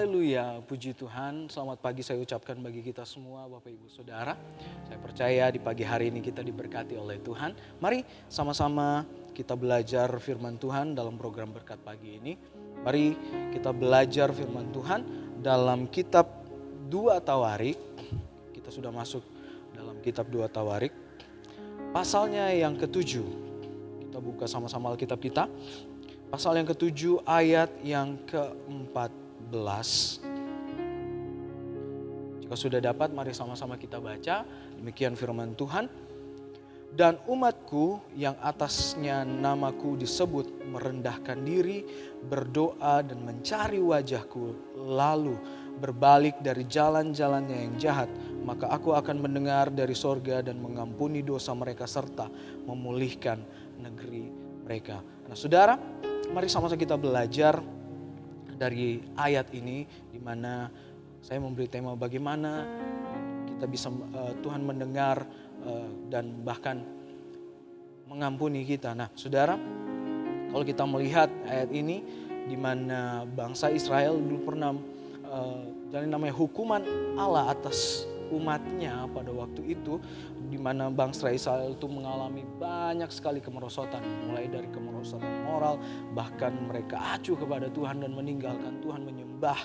Haleluya, puji Tuhan. Selamat pagi saya ucapkan bagi kita semua Bapak Ibu Saudara. Saya percaya di pagi hari ini kita diberkati oleh Tuhan. Mari sama-sama kita belajar firman Tuhan dalam program berkat pagi ini. Mari kita belajar firman Tuhan dalam kitab 2 Tawarik. Kita sudah masuk dalam kitab 2 Tawarik. Pasalnya yang ke-7. Kita buka sama-sama Alkitab kita. Pasal yang ke-7 ayat yang ke-14. Jika sudah dapat, mari sama-sama kita baca. Demikian firman Tuhan. Dan umatku yang atasnya namaku disebut merendahkan diri, berdoa dan mencari wajahku, lalu berbalik dari jalan-jalannya yang jahat, maka aku akan mendengar dari sorga dan mengampuni dosa mereka serta memulihkan negeri mereka. Nah saudara, mari sama-sama kita belajar dari ayat ini, di mana saya memberi tema bagaimana kita bisa Tuhan mendengar dan bahkan mengampuni kita. Nah, saudara, kalau kita melihat ayat ini, di mana bangsa Israel dulu pernah jadi namanya hukuman Allah atas umatnya pada waktu itu, di mana bangsa Israel itu mengalami banyak sekali kemerosotan, mulai dari kemerosotan moral, bahkan mereka acuh kepada Tuhan dan meninggalkan Tuhan, menyembah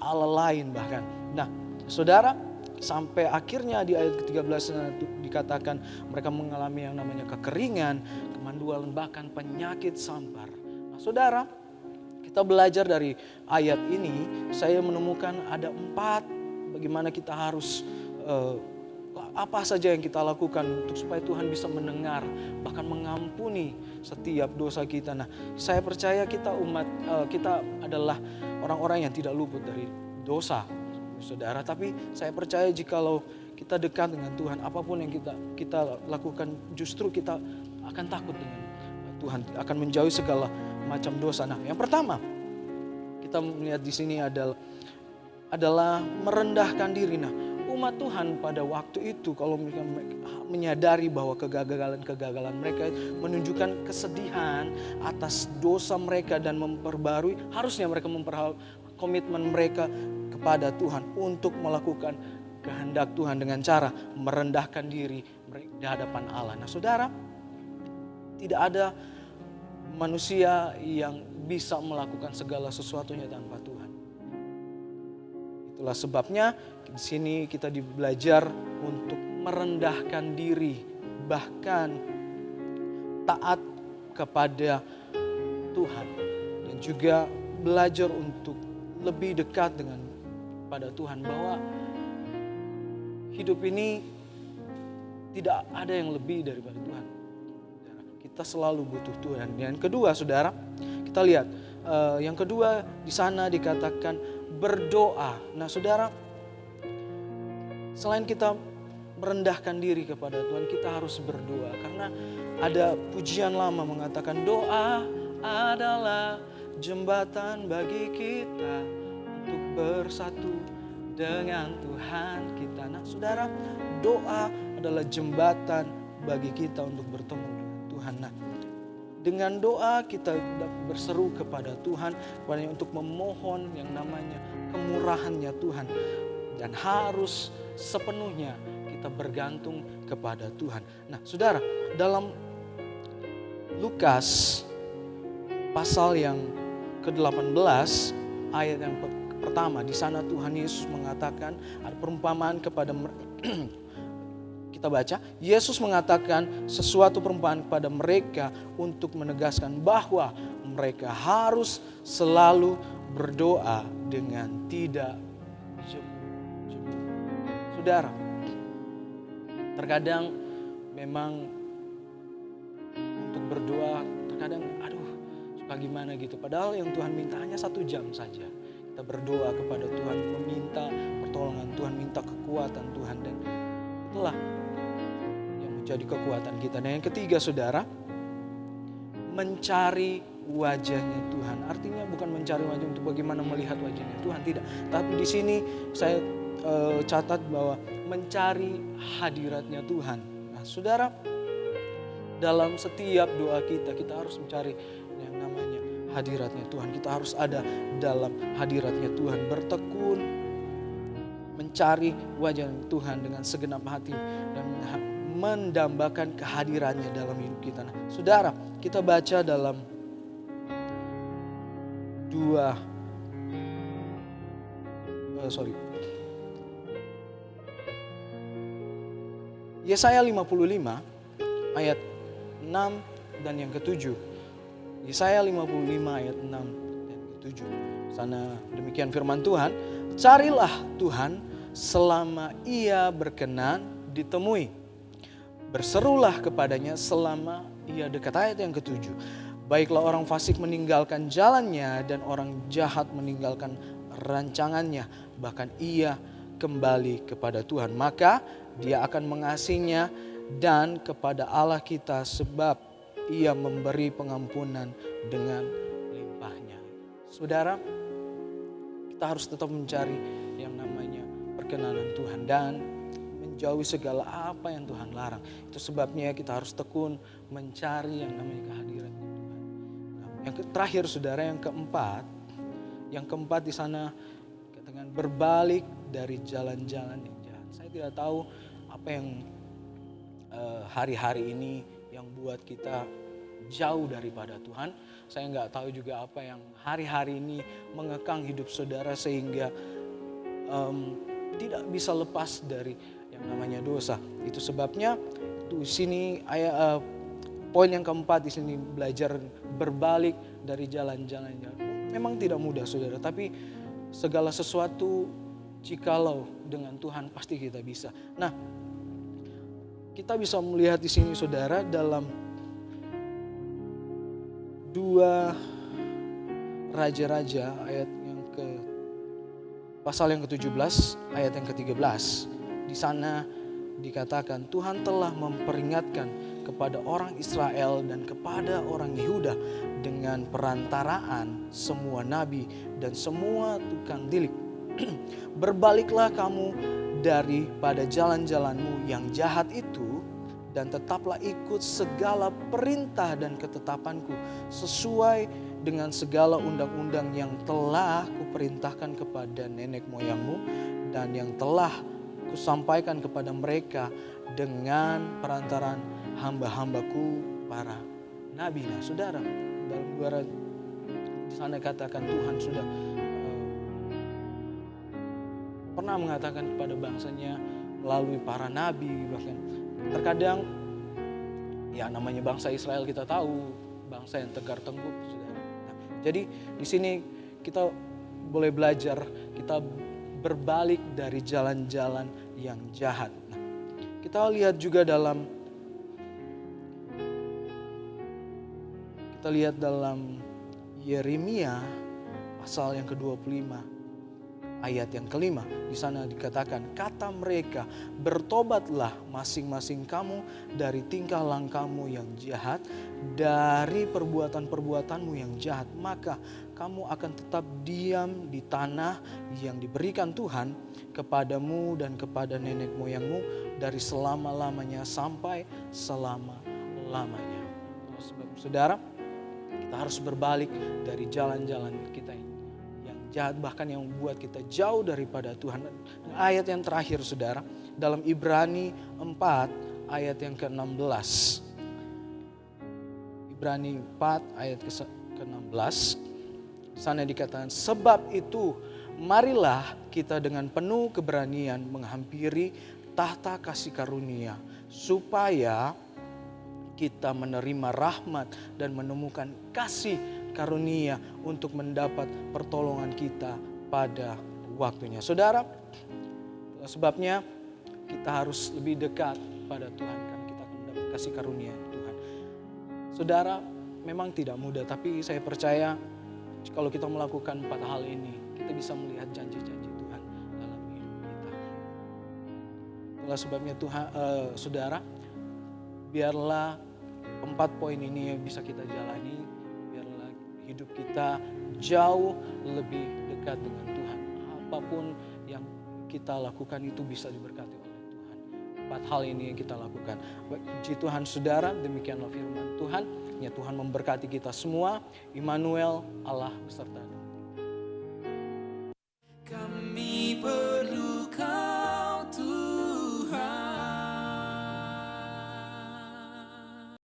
Allah lain bahkan. Nah, saudara, sampai akhirnya di ayat ke-13 dikatakan mereka mengalami yang namanya kekeringan, kemanduan, bahkan penyakit sampar. Nah, saudara, kita belajar dari ayat ini, saya menemukan ada 4 bagaimana kita harus apa saja yang kita lakukan untuk supaya Tuhan bisa mendengar, bahkan mengampuni setiap dosa kita. Nah, saya percaya kita kita adalah orang-orang yang tidak luput dari dosa, saudara. Tapi saya percaya jikalau kita dekat dengan Tuhan, apapun yang kita lakukan, justru kita akan takut dengan Tuhan, akan menjauhi segala macam dosa. Nah, yang pertama kita melihat di sini adalah merendahkan diri. Nah, umat Tuhan pada waktu itu kalau mereka menyadari bahwa kegagalan mereka menunjukkan kesedihan atas dosa mereka dan memperbarui, harusnya mereka komitmen mereka kepada Tuhan untuk melakukan kehendak Tuhan dengan cara merendahkan diri di hadapan Allah. Nah, saudara, tidak ada manusia yang bisa melakukan segala sesuatunya tanpa Tuhan. Itulah sebabnya di sini kita belajar untuk merendahkan diri, bahkan taat kepada Tuhan, dan juga belajar untuk lebih dekat pada Tuhan, bahwa hidup ini tidak ada yang lebih daripada Tuhan. Kita selalu butuh Tuhan. Yang kedua, saudara, kita lihat yang kedua di sana dikatakan berdoa. Nah, saudara, selain kita merendahkan diri kepada Tuhan, kita harus berdoa. Karena ada pujian lama mengatakan doa adalah jembatan bagi kita untuk bersatu dengan Tuhan kita. Nah, saudara, doa adalah jembatan bagi kita untuk bertemu dengan Tuhan. Nah, dengan doa kita berseru kepada Tuhan untuk memohon yang namanya kemurahannya Tuhan. Dan harus sepenuhnya kita bergantung kepada Tuhan. Nah, saudara, dalam Lukas pasal yang ke-18 ayat yang pertama, di sana Tuhan Yesus mengatakan, ada perumpamaan kepada kita baca, Yesus mengatakan sesuatu perumpamaan kepada mereka untuk menegaskan bahwa mereka harus selalu berdoa dengan tidak jemu. Saudara, terkadang memang untuk berdoa terkadang suka gimana gitu. Padahal yang Tuhan minta hanya 1 jam saja. Kita berdoa kepada Tuhan, meminta pertolongan Tuhan, minta kekuatan Tuhan, dan itulah yang menjadi kekuatan kita. Dan yang ketiga, saudara, mencari wajahnya Tuhan. Artinya bukan mencari wajah untuk bagaimana melihat wajahnya Tuhan, tidak. Tapi di sini saya catat bahwa mencari hadiratnya Tuhan. Nah, saudara, dalam setiap doa kita harus mencari yang namanya hadiratnya Tuhan. Kita harus ada dalam hadiratnya Tuhan, bertekun mencari wajah Tuhan dengan segenap hati dan mendambakan kehadirannya dalam hidup kita. Nah, saudara, kita baca dalam Yesaya 55 ayat 6 dan yang ke-7. Yesaya 55 ayat 6 dan ke-7. Sana demikian firman Tuhan, carilah Tuhan selama ia berkenan ditemui. Berserulah kepadanya selama ia dekat. Ayat yang ke-7. Baiklah orang fasik meninggalkan jalannya dan orang jahat meninggalkan rancangannya. Bahkan ia kembali kepada Tuhan. Maka dia akan mengasihinya dan kepada Allah kita sebab ia memberi pengampunan dengan limpahnya. Saudara, kita harus tetap mencari yang namanya perkenanan Tuhan dan menjauhi segala apa yang Tuhan larang. Itu sebabnya kita harus tekun mencari yang namanya kehadiran Tuhan. Nah, yang terakhir saudara, yang keempat di sana katakan berbalik dari jalan-jalan yang jahat. Saya tidak tahu apa yang hari-hari ini yang buat kita jauh daripada Tuhan. Saya nggak tahu juga apa yang hari-hari ini mengekang hidup saudara sehingga tidak bisa lepas dari yang namanya dosa. Itu sebabnya di sini poin yang keempat di sini belajar berbalik dari jalan-jalan jahat. Memang tidak mudah saudara, tapi segala sesuatu jikalau dengan Tuhan pasti kita bisa. Nah, kita bisa melihat di sini saudara dalam 2 Raja-Raja ayat yang pasal yang ke-17 ayat yang ke-13. Di sana dikatakan Tuhan telah memperingatkan kepada orang Israel dan kepada orang Yehuda dengan perantaraan semua nabi dan semua tukang dilik. Berbaliklah kamu daripada jalan-jalanmu yang jahat itu dan tetaplah ikut segala perintah dan ketetapanku sesuai dengan segala undang-undang yang telah kuperintahkan kepada nenek moyangmu dan yang telah kusampaikan kepada mereka dengan perantaran hamba-hambaku para nabi. Nah saudara, dalam di sana katakan Tuhan sudah pernah mengatakan kepada bangsanya melalui para nabi, bahkan terkadang ya namanya bangsa Israel kita tahu bangsa yang tegar tengkuk saudara. Nah, jadi di sini kita boleh belajar, kita berbalik dari jalan-jalan yang jahat. Nah, kita lihat juga dalam Yeremia pasal yang ke-25 ayat yang ke-5. Di sana dikatakan, kata mereka, bertobatlah masing-masing kamu dari tingkah langkahmu yang jahat, dari perbuatan-perbuatanmu yang jahat, maka kamu akan tetap diam di tanah yang diberikan Tuhan kepadamu dan kepada nenek moyangmu dari selama-lamanya sampai selama-lamanya. Sebab saudara, kita harus berbalik dari jalan-jalan kita ini jahat, bahkan yang membuat kita jauh daripada Tuhan. Ayat yang terakhir saudara, dalam Ibrani 4 ayat yang ke-16. Ibrani 4 ayat ke-16. Sana dikatakan, sebab itu marilah kita dengan penuh keberanian menghampiri tahta kasih karunia, supaya kita menerima rahmat dan menemukan kasih karunia untuk mendapat pertolongan kita pada waktunya. Saudara, sebabnya kita harus lebih dekat pada Tuhan karena kita akan mendapat kasih karunia Tuhan. Saudara, memang tidak mudah, tapi saya percaya kalau kita melakukan 4 hal ini, kita bisa melihat janji-janji Tuhan dalam hidup kita. Itulah sebabnya Tuhan, saudara, biarlah 4 poin ini yang bisa kita jalani, hidup kita jauh lebih dekat dengan Tuhan. Apapun yang kita lakukan itu bisa diberkati oleh Tuhan. 4 hal ini yang kita lakukan. Puji Tuhan saudara, demikianlah firman Tuhan. Tuhan. Ya Tuhan memberkati kita semua. Immanuel, Allah beserta.